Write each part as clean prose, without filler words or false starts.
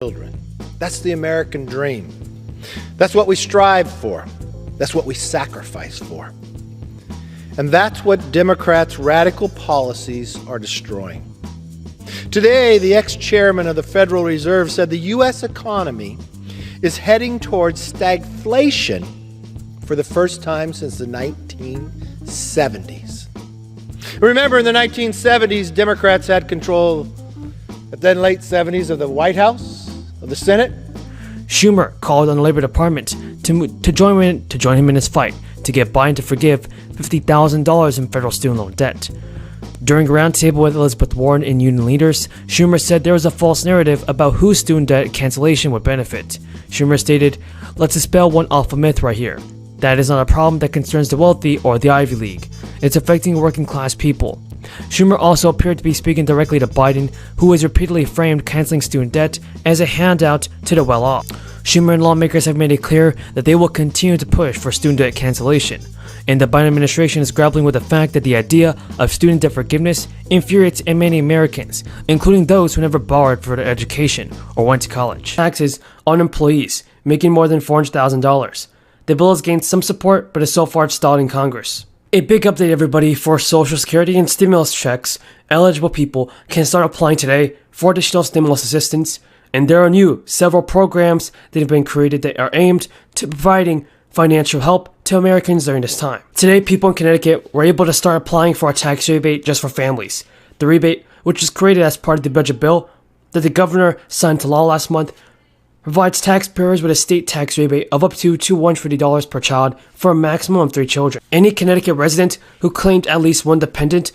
children. That's the American dream. That's what we strive for. That's what we sacrifice for. And that's what Democrats' radical policies are destroying. Today, the ex-chairman of the Federal Reserve said the U.S. economy is heading towards stagflation for the first time since the 1970s. Remember, in the 1970s, Democrats had control, but then late 70s, of the White House, of the Senate. Schumer called on the Labor Department to join him in his fight to get Biden to forgive $50,000 in federal student loan debt. During a roundtable with Elizabeth Warren and union leaders, Schumer said there was a false narrative about who student debt cancellation would benefit. Schumer stated, "Let's dispel one awful myth right here. That is not a problem that concerns the wealthy or the Ivy League. It's affecting working class people." Schumer also appeared to be speaking directly to Biden, who has repeatedly framed canceling student debt as a handout to the well-off. Schumer and lawmakers have made it clear that they will continue to push for student debt cancellation, and the Biden administration is grappling with the fact that the idea of student debt forgiveness infuriates many Americans, including those who never borrowed for their education or went to college. Taxes on employees making more than $400,000. The bill has gained some support, but is so far stalled in Congress. A big update, everybody. For Social Security and stimulus checks, eligible people can start applying today for additional stimulus assistance, and there are several programs that have been created that are aimed to providing financial help to Americans during this time. Today, people in Connecticut were able to start applying for a tax rebate just for families. The rebate, which was created as part of the budget bill that the governor signed to law last month, provides taxpayers with a state tax rebate of up to $250 per child for a maximum of 3 children. Any Connecticut resident who claimed at least one dependent,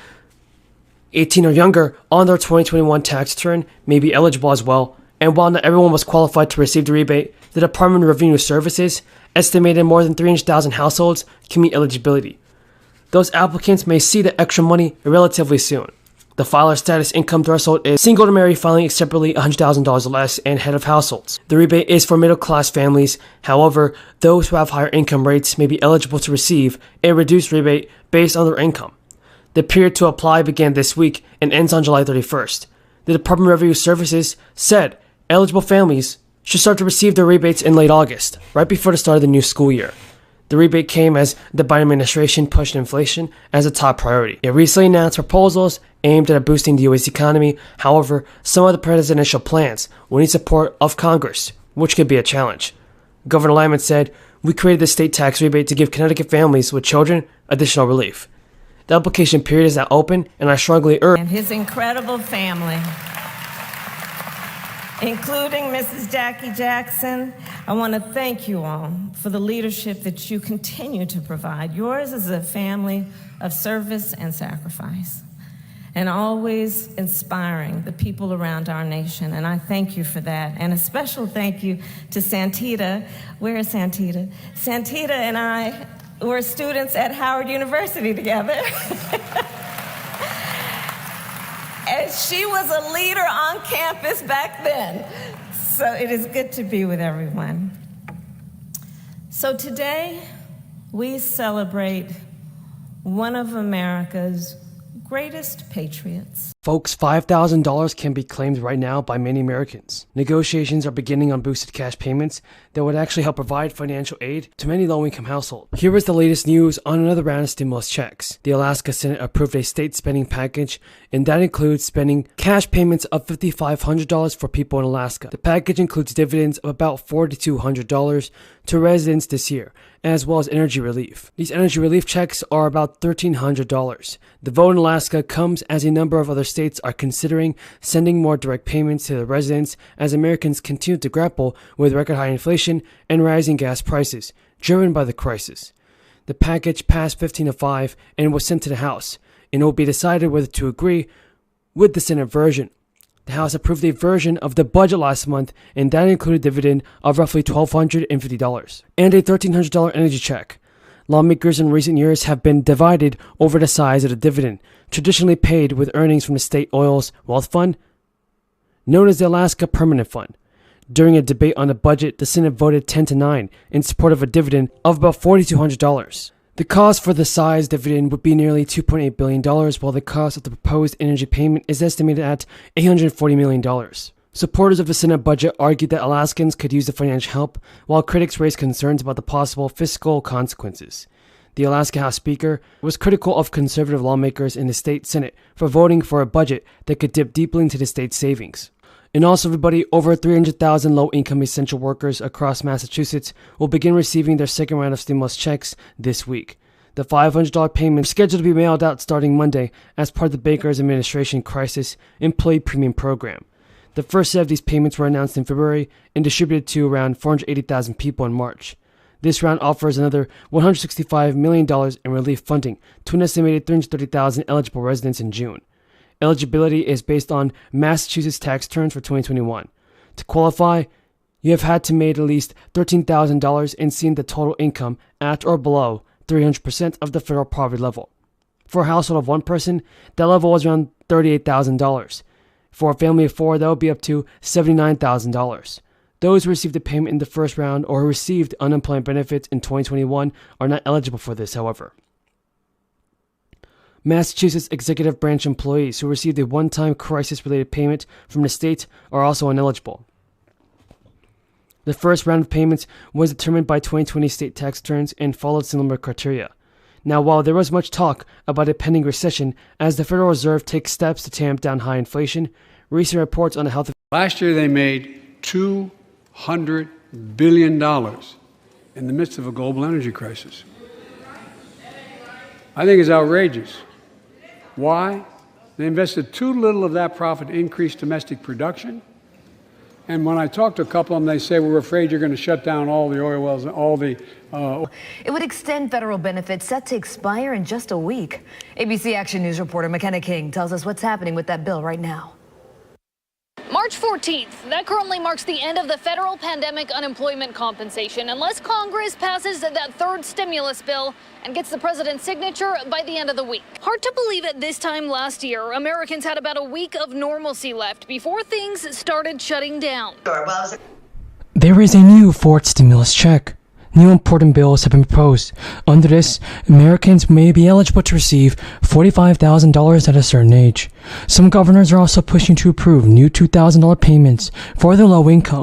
18 or younger, on their 2021 tax return may be eligible as well. And while not everyone was qualified to receive the rebate, the Department of Revenue Services estimated more than 300,000 households can meet eligibility. Those applicants may see the extra money relatively soon. The filer status income threshold is single to married filing separately $100,000 or less and head of households. The rebate is for middle-class families. However, those who have higher income rates may be eligible to receive a reduced rebate based on their income. The period to apply began this week and ends on July 31st. The Department of Revenue Services said eligible families should start to receive their rebates in late August, right before the start of the new school year. The rebate came as the Biden administration pushed inflation as a top priority. It recently announced proposals aimed at boosting the U.S. economy. However, some of the presidential plans will need support of Congress, which could be a challenge. Governor Lyman said, "We created the state tax rebate to give Connecticut families with children additional relief. The application period is now open, and I strongly urge..." And his incredible family, including Mrs. Jackie Jackson, I want to thank you all for the leadership that you continue to provide. Yours is a family of service and sacrifice, and always inspiring the people around our nation, and I thank you for that. And a special thank you to Santita. Where is Santita? Santita and I were students at Howard University together. And she was a leader on campus back then. So it is good to be with everyone. So today, we celebrate one of America's greatest patriots. Folks, $5,000 can be claimed right now by many Americans. Negotiations are beginning on boosted cash payments that would actually help provide financial aid to many low-income households. Here is the latest news on another round of stimulus checks. The Alaska Senate approved a state spending package, and that includes spending cash payments of $5,500 for people in Alaska. The package includes dividends of about $4,200 to residents this year, as well as energy relief. These energy relief checks are about $1,300. The vote in Alaska comes as a number of other states are considering sending more direct payments to the residents as Americans continue to grapple with record high inflation and rising gas prices, driven by the crisis. The package passed 15-5 and was sent to the House, and it will be decided whether to agree with the Senate version. The House approved a version of the budget last month, and that included a dividend of roughly $1,250 and a $1,300 energy check. Lawmakers in recent years have been divided over the size of the dividend, traditionally paid with earnings from the state oil's wealth fund, known as the Alaska Permanent Fund. During a debate on the budget, the Senate voted 10-9 in support of a dividend of about $4,200. The cost for the size dividend would be nearly $2.8 billion, while the cost of the proposed energy payment is estimated at $840 million. Supporters of the Senate budget argued that Alaskans could use the financial help, while critics raised concerns about the possible fiscal consequences. The Alaska House Speaker was critical of conservative lawmakers in the state Senate for voting for a budget that could dip deeply into the state's savings. And also, everybody, over 300,000 low-income essential workers across Massachusetts will begin receiving their second round of stimulus checks this week. The $500 payment is scheduled to be mailed out starting Monday as part of the Baker's administration crisis employee premium program. The first set of these payments were announced in February and distributed to around 480,000 people in March. This round offers another $165 million in relief funding to an estimated 330,000 eligible residents in June. Eligibility is based on Massachusetts tax returns for 2021. To qualify, you have had to make at least $13,000 and seen the total income at or below 300% of the federal poverty level. For a household of one person, that level was around $38,000. For a family of four, that would be up to $79,000. Those who received a payment in the first round or who received unemployment benefits in 2021 are not eligible for this, however. Massachusetts executive branch employees who received a one-time crisis-related payment from the state are also ineligible. The first round of payments was determined by 2020 state tax returns and followed similar criteria. Now, while there was much talk about a pending recession as the Federal Reserve takes steps to tamp down high inflation, recent reports on the health of last year they made $200 billion in the midst of a global energy crisis. I think it's outrageous. Why? They invested too little of that profit to increase domestic production. And when I talk to a couple of them, they say, we're afraid you're going to shut down all the oil wells and all the... It would extend federal benefits set to expire in just a week. ABC Action News reporter McKenna King tells us what's happening with that bill right now. March 14th, that currently marks the end of the federal pandemic unemployment compensation unless Congress passes that third stimulus bill and gets the president's signature by the end of the week. Hard to believe at this time last year, Americans had about a week of normalcy left before things started shutting down. There is a new fourth stimulus check. New important bills have been proposed. Under this, Americans may be eligible to receive $45,000 at a certain age. Some governors are also pushing to approve new $2,000 payments for the low income.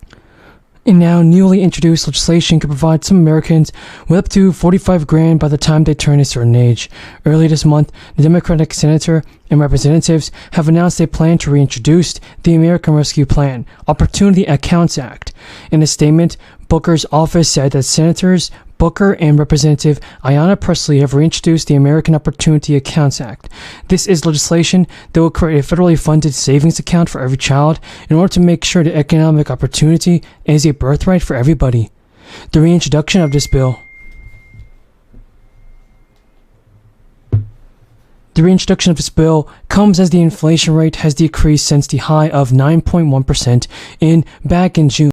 And now, newly introduced legislation could provide some Americans with up to $45,000 by the time they turn a certain age. Early this month, the Democratic senator and representatives have announced they plan to reintroduce the American Rescue Plan Opportunity Accounts Act. In a statement, Booker's office said that Senators Booker and Representative Ayanna Pressley have reintroduced the American Opportunity Accounts Act. This is legislation that will create a federally funded savings account for every child in order to make sure that economic opportunity is a birthright for everybody. The reintroduction of this bill comes as the inflation rate has decreased since the high of 9.1% back in June.